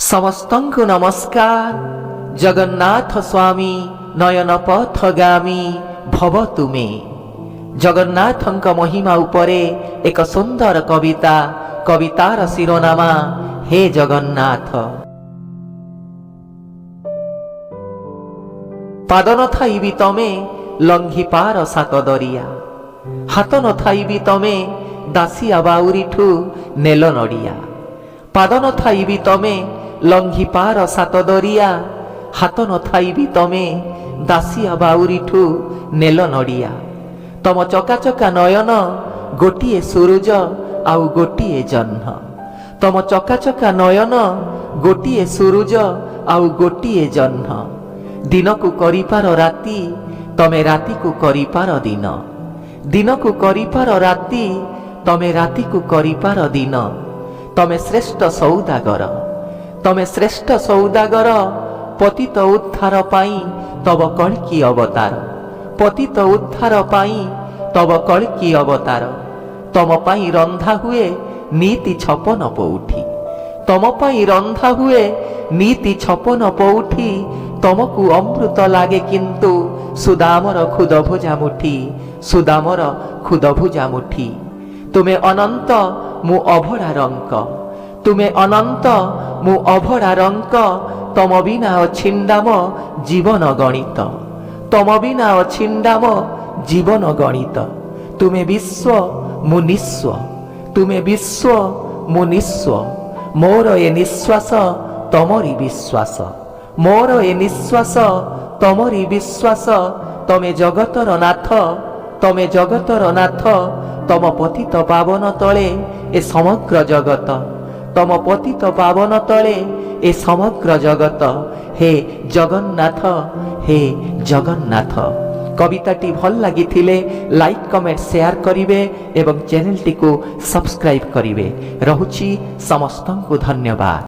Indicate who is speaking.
Speaker 1: समस्तंकु नमस्कार। जगन्नाथ स्वामी नयन पथगामी भव तुमे। जगन्नाथंक महिमा उपरे एक सुंदर कविता, कवितार शिरोनामा हे जगन्नाथ। पाद न थाइबी तमे लंघी पार सात दरिया, हाथ न थाइबी तमे दासिया बाउरीठू नेल नड़िया। पाद न थाइबी तमे लंघी पार सात दरिया, हाथ न थाइबी तमे दासिया बाउरीठू नेल नड़िया। तम चकाचका नयन गोटिए सूरज आउ गोटिए जह्न। तम चकाचका नयन गोटिए सूरज आउ गोटिए जह्न। दिन को करिपार राति तमे राति को करिपार दिन। दिन को करिपार राति तमे राति को करिपार दिन। तमे श्रेष्ठ सौदागर, तमे श्रेष्ठ सौदागर। पतित उद्धार पाई तब कल्कि अवतार। पतित उद्धार पाई तब कल्कि अवतार। तम पाई रंधा हुए नीति 56 पौठी। तम पाई रंधा हुए नीति 56 पौठी। तमकु अमृत लागे किंतु सुदामर खुद भुजा मुठी। सुदामर खुद भुजा मुठी। तुमे अनंत मु अभड़ा रंक। तुमे अनंत मु अभड़ा रंक। तम बिना अछिंडाम जीवन गणित। तम बिना अछिंडाम जीवन गणित। तुमे विश्व मु निस्व। तुमे विश्व मु निस्व। मोर ए निश्वास तमरी विश्वास। मोर ए निश्वास तमरी विश्वास। तमे जगतर नाथ, तमे जगतर नाथ। तम पतित पावन तले ए समग्र जगत। तम पतित पावन तले ए समग्र जगत। हे जगन्नाथ, हे जगन्नाथ। कविताटी भल लागिथिले लाइक कमेंट शेयर करिवे एवं चैनल टी को सब्सक्राइब करिवे। रहुछि समस्तंकु धन्यवाद।